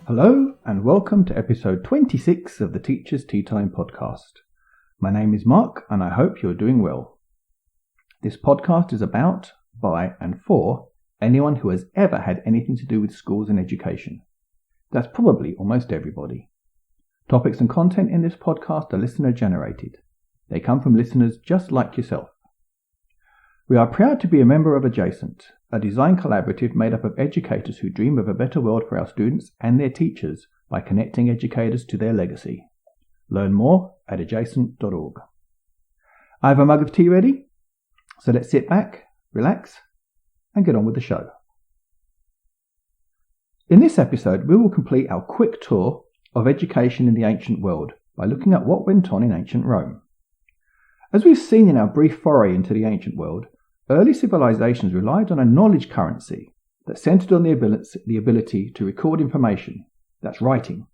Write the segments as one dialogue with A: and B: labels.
A: Hello and welcome to episode 26 of the Teachers Tea Time podcast. My name is Mark and I hope you're doing well. This podcast is about, by and for anyone who has ever had anything to do with schools and education. That's probably almost everybody. Topics and content in this podcast are listener generated. They come from listeners just like yourself. We are proud to be a member of Adjacent, a design collaborative made up of educators who dream of a better world for our students and their teachers by connecting educators to their legacy. Learn more at adjacent.org. I have a mug of tea ready, so let's sit back, relax, and get on with the show. In this episode, we will complete our quick tour of education in the ancient world by looking at what went on in ancient Rome. As we've seen in our brief foray into the ancient world, early civilizations relied on a knowledge currency that centered on the ability to record information, that's writing,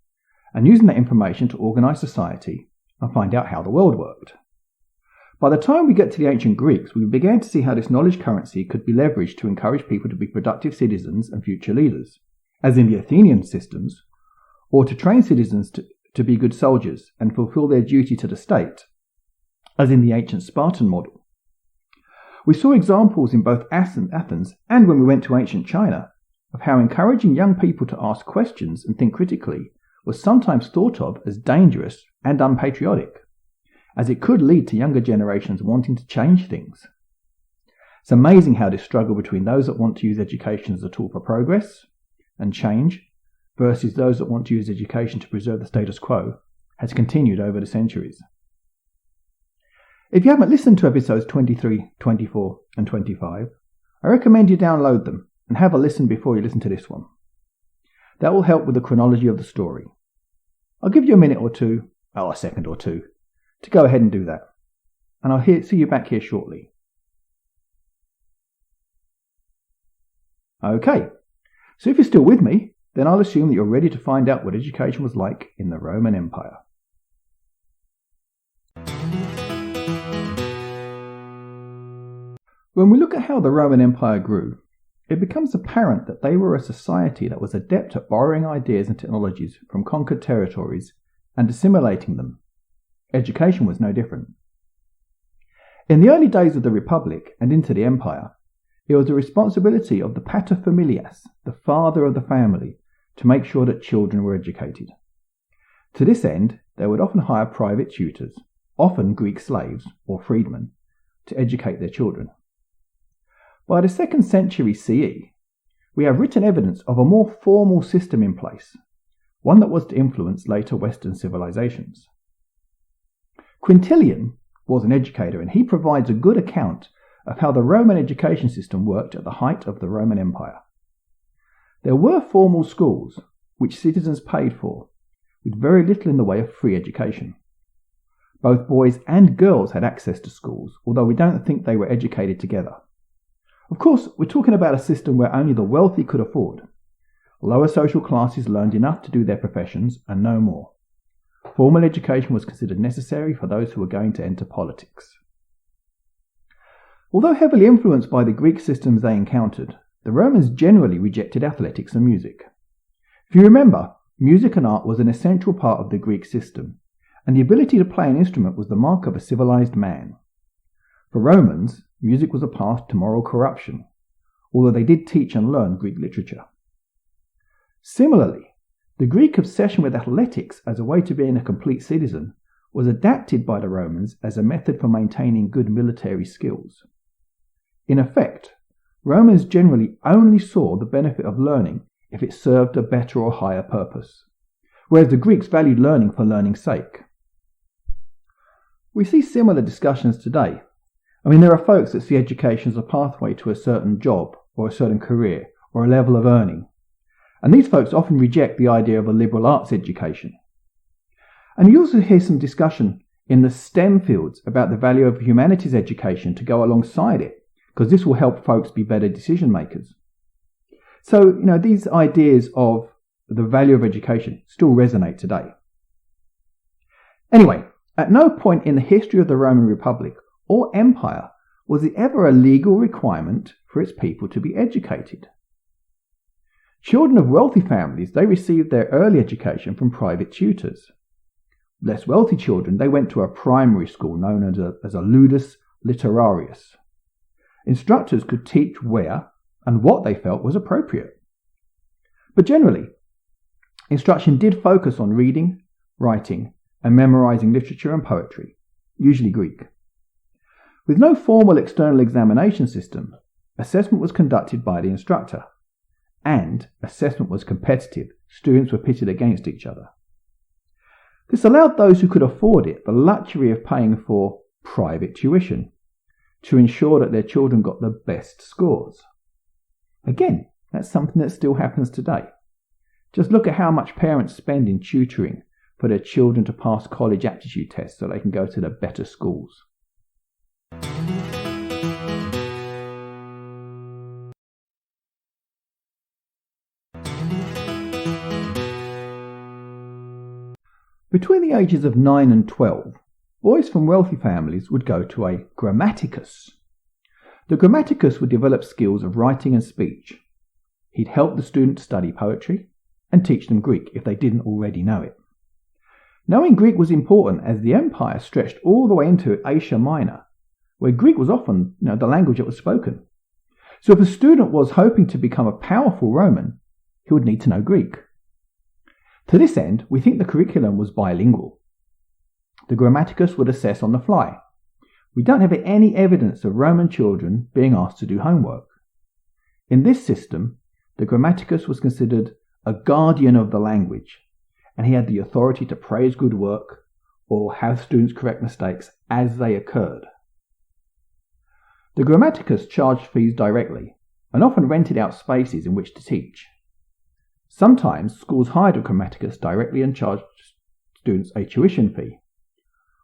A: and using that information to organize society and find out how the world worked. By the time we get to the ancient Greeks, we began to see how this knowledge currency could be leveraged to encourage people to be productive citizens and future leaders, as in the Athenian systems, or to train citizens to be good soldiers and fulfill their duty to the state, as in the ancient Spartan model. We saw examples in both Athens and when we went to ancient China of how encouraging young people to ask questions and think critically was sometimes thought of as dangerous and unpatriotic, as it could lead to younger generations wanting to change things. It's amazing how this struggle between those that want to use education as a tool for progress and change versus those that want to use education to preserve the status quo has continued over the centuries. If you haven't listened to episodes 23, 24 and 25, I recommend you download them and have a listen before you listen to this one. That will help with the chronology of the story. I'll give you a second or two, to go ahead and do that. And I'll see you back here shortly. Okay, so if you're still with me, then I'll assume that you're ready to find out what education was like in the Roman Empire. When we look at how the Roman Empire grew, it becomes apparent that they were a society that was adept at borrowing ideas and technologies from conquered territories and assimilating them. Education was no different. In the early days of the Republic and into the Empire, it was the responsibility of the paterfamilias, the father of the family, to make sure that children were educated. To this end, they would often hire private tutors, often Greek slaves or freedmen, to educate their children. By the 2nd century CE, we have written evidence of a more formal system in place, one that was to influence later Western civilizations. Quintilian was an educator, and he provides a good account of how the Roman education system worked at the height of the Roman Empire. There were formal schools, which citizens paid for, with very little in the way of free education. Both boys and girls had access to schools, although we don't think they were educated together. Of course, we're talking about a system where only the wealthy could afford. Lower social classes learned enough to do their professions and no more. Formal education was considered necessary for those who were going to enter politics. Although heavily influenced by the Greek systems they encountered, the Romans generally rejected athletics and music. If you remember, music and art was an essential part of the Greek system, and the ability to play an instrument was the mark of a civilized man. For Romans, music was a path to moral corruption, although they did teach and learn Greek literature. Similarly, the Greek obsession with athletics as a way to being a complete citizen was adapted by the Romans as a method for maintaining good military skills. In effect, Romans generally only saw the benefit of learning if it served a better or higher purpose, whereas the Greeks valued learning for learning's sake. We see similar discussions today. There are folks that see education as a pathway to a certain job or a certain career or a level of earning. And these folks often reject the idea of a liberal arts education. And you also hear some discussion in the STEM fields about the value of humanities education to go alongside it, because this will help folks be better decision makers. So, these ideas of the value of education still resonate today. Anyway, at no point in the history of the Roman Republic or Empire was it ever a legal requirement for its people to be educated. Children of wealthy families, they received their early education from private tutors. Less wealthy children, they went to a primary school known as a ludus literarius. Instructors could teach where and what they felt was appropriate. But generally, instruction did focus on reading, writing, and memorizing literature and poetry, usually Greek. With no formal external examination system, assessment was conducted by the instructor, and assessment was competitive. Students were pitted against each other. This allowed those who could afford it the luxury of paying for private tuition to ensure that their children got the best scores. Again, that's something that still happens today. Just look at how much parents spend in tutoring for their children to pass college aptitude tests so they can go to the better schools. Between the ages of 9 and 12, boys from wealthy families would go to a grammaticus. The grammaticus would develop skills of writing and speech. He'd help the students study poetry and teach them Greek if they didn't already know it. Knowing Greek was important as the empire stretched all the way into Asia Minor, where Greek was often the language that was spoken. So if a student was hoping to become a powerful Roman, he would need to know Greek. To this end, we think the curriculum was bilingual. The grammaticus would assess on the fly. We don't have any evidence of Roman children being asked to do homework. In this system, the grammaticus was considered a guardian of the language, and he had the authority to praise good work or have students correct mistakes as they occurred. The grammaticus charged fees directly and often rented out spaces in which to teach. Sometimes schools hired a grammaticus directly and charged students a tuition fee,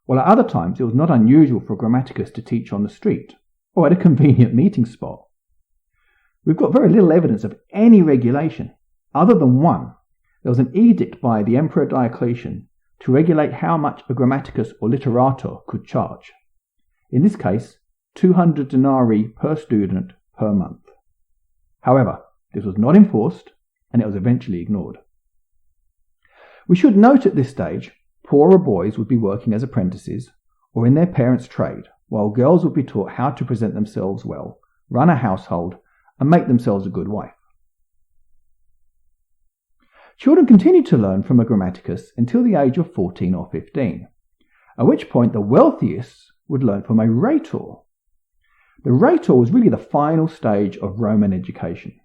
A: while at other times it was not unusual for a grammaticus to teach on the street or at a convenient meeting spot. We've got very little evidence of any regulation, other than one. There was an edict by the Emperor Diocletian to regulate how much a grammaticus or literator could charge. In this case, 200 denarii per student per month. However, this was not enforced, and it was eventually ignored. We should note at this stage, poorer boys would be working as apprentices or in their parents' trade, while girls would be taught how to present themselves well, run a household, and make themselves a good wife. Children continued to learn from a grammaticus until the age of 14 or 15, at which point the wealthiest would learn from a rhetor. The rhetor was really the final stage of Roman education.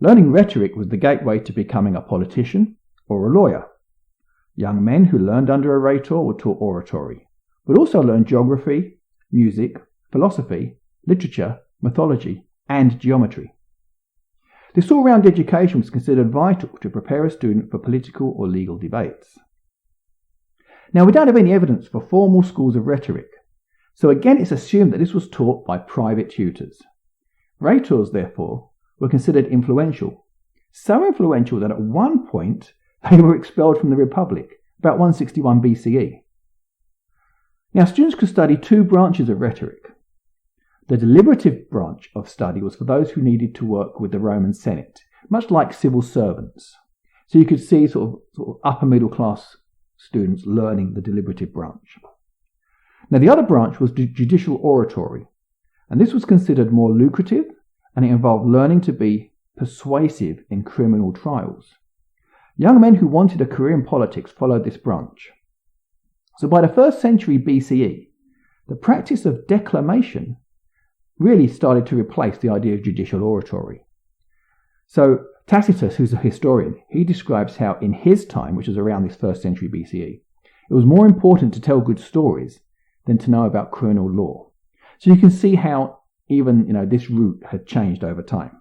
A: Learning rhetoric was the gateway to becoming a politician or a lawyer. Young men who learned under a rhetor were taught oratory, but also learned geography, music, philosophy, literature, mythology, and geometry. This all-round education was considered vital to prepare a student for political or legal debates. Now, we don't have any evidence for formal schools of rhetoric, so again it's assumed that this was taught by private tutors. Rhetors, therefore, were considered influential, so influential that at one point they were expelled from the Republic, about 161 BCE. Now, students could study two branches of rhetoric. The deliberative branch of study was for those who needed to work with the Roman Senate, much like civil servants. So you could see sort of upper middle class students learning the deliberative branch. Now, the other branch was judicial oratory, and this was considered more lucrative, and it involved learning to be persuasive in criminal trials. Young men who wanted a career in politics followed this branch. So by the 1st century BCE, the practice of declamation really started to replace the idea of judicial oratory. So Tacitus, who's a historian, he describes how in his time, which was around this 1st century BCE, it was more important to tell good stories than to know about criminal law. So you can see how even this route had changed over time.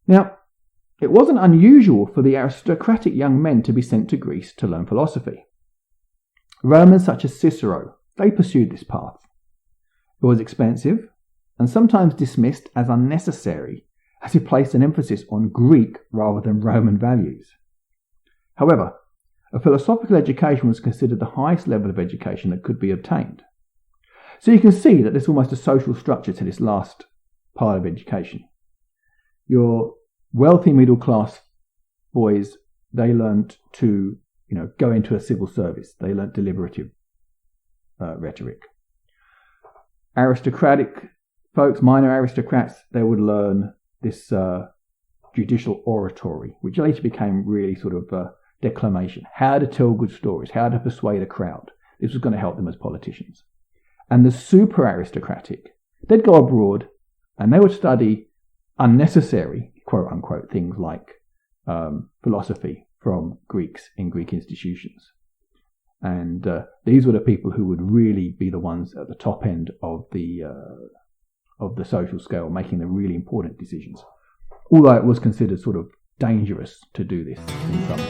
A: Now, it wasn't unusual for the aristocratic young men to be sent to Greece to learn philosophy. Romans such as Cicero, they pursued this path. It was expensive and sometimes dismissed as unnecessary, as it placed an emphasis on Greek rather than Roman values. However, a philosophical education was considered the highest level of education that could be obtained. So you can see that there's almost a social structure to this last part of education. Your wealthy middle class boys, they learned to, go into a civil service. They learned deliberative rhetoric. Aristocratic folks, minor aristocrats, they would learn this judicial oratory, which later became really sort of declamation. How to tell good stories, how to persuade a crowd. This was going to help them as politicians. And the super aristocratic, they'd go abroad and they would study unnecessary, quote unquote, things like philosophy from Greeks in Greek institutions. And these were the people who would really be the ones at the top end of the social scale, making the really important decisions. Although it was considered sort of dangerous to do this in some ways.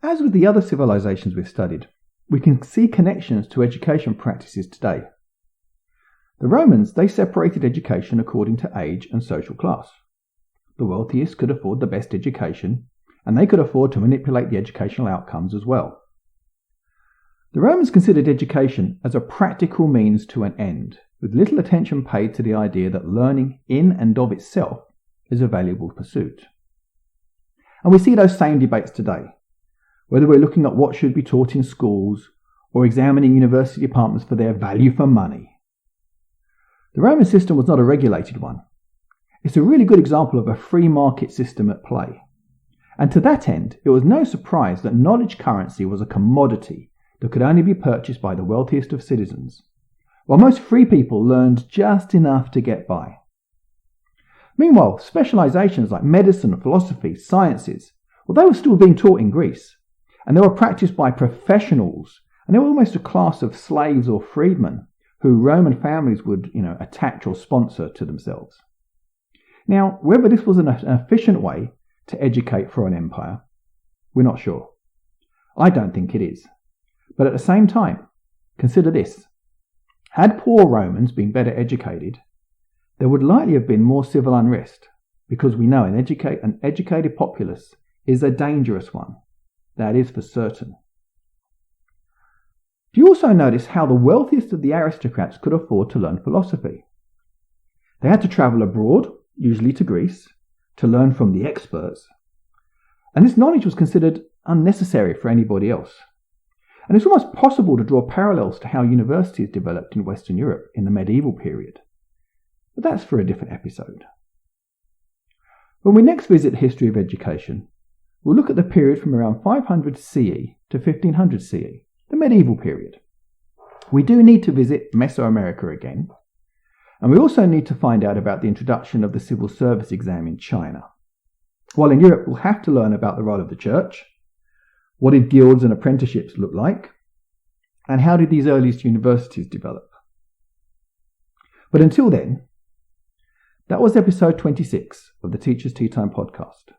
A: As with the other civilizations we've studied, we can see connections to education practices today. The Romans, they separated education according to age and social class. The wealthiest could afford the best education, and they could afford to manipulate the educational outcomes as well. The Romans considered education as a practical means to an end, with little attention paid to the idea that learning in and of itself is a valuable pursuit. And we see those same debates today, whether we're looking at what should be taught in schools or examining university departments for their value for money. The Roman system was not a regulated one. It's a really good example of a free market system at play. And to that end, it was no surprise that knowledge currency was a commodity that could only be purchased by the wealthiest of citizens, while most free people learned just enough to get by. Meanwhile, specializations like medicine, philosophy, sciences, well, they were still being taught in Greece, and they were practiced by professionals, and they were almost a class of slaves or freedmen who Roman families would, attach or sponsor to themselves. Now, whether this was an efficient way to educate for an empire, we're not sure. I don't think it is. But at the same time, consider this. Had poor Romans been better educated, there would likely have been more civil unrest, because we know an educated populace is a dangerous one. That is for certain. Do you also notice how the wealthiest of the aristocrats could afford to learn philosophy? They had to travel abroad, usually to Greece, to learn from the experts. And this knowledge was considered unnecessary for anybody else. And it's almost possible to draw parallels to how universities developed in Western Europe in the medieval period. But that's for a different episode. When we next visit the history of education, we'll look at the period from around 500 CE to 1500 CE, the medieval period. We do need to visit Mesoamerica again, and we also need to find out about the introduction of the civil service exam in China. While in Europe, we'll have to learn about the role of the church, what did guilds and apprenticeships look like, and how did these earliest universities develop. But until then, that was episode 26 of the Teachers Tea Time podcast.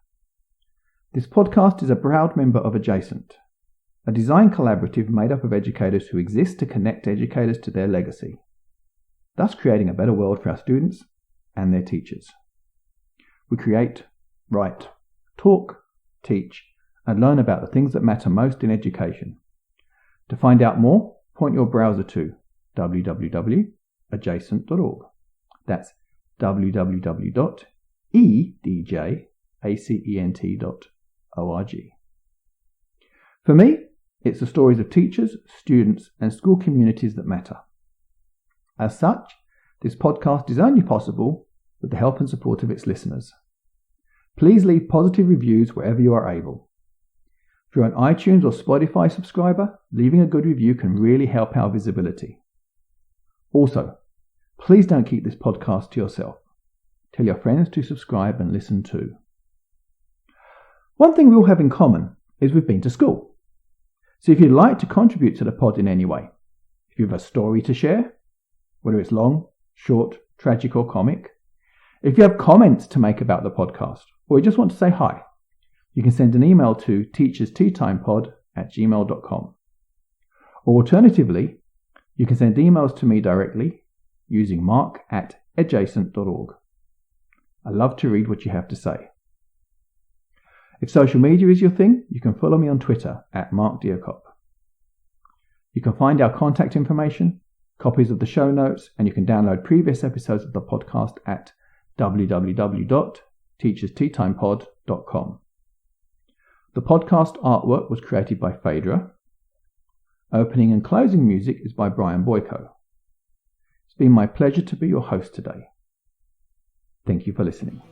A: This podcast is a proud member of Adjacent, a design collaborative made up of educators who exist to connect educators to their legacy, thus creating a better world for our students and their teachers. We create, write, talk, teach, and learn about the things that matter most in education. To find out more, point your browser to www.adjacent.org. That's www.edjacent.org. For me, it's the stories of teachers, students, and school communities that matter. As such, this podcast is only possible with the help and support of its listeners. Please leave positive reviews wherever you are able. If you're an iTunes or Spotify subscriber, leaving a good review can really help our visibility. Also, please don't keep this podcast to yourself. Tell your friends to subscribe and listen too. One thing we all have in common is we've been to school. So if you'd like to contribute to the pod in any way, if you have a story to share, whether it's long, short, tragic or comic, if you have comments to make about the podcast, or you just want to say hi, you can send an email to teachersteatimepod@gmail.com. Or alternatively, you can send emails to me directly using mark@adjacent.org. I love to read what you have to say. If social media is your thing, you can follow me on Twitter @MarkDearcop. You can find our contact information, copies of the show notes, and you can download previous episodes of the podcast at www.teachersteatimepod.com. The podcast artwork was created by Phaedra. Opening and closing music is by Brian Boyko. It's been my pleasure to be your host today. Thank you for listening.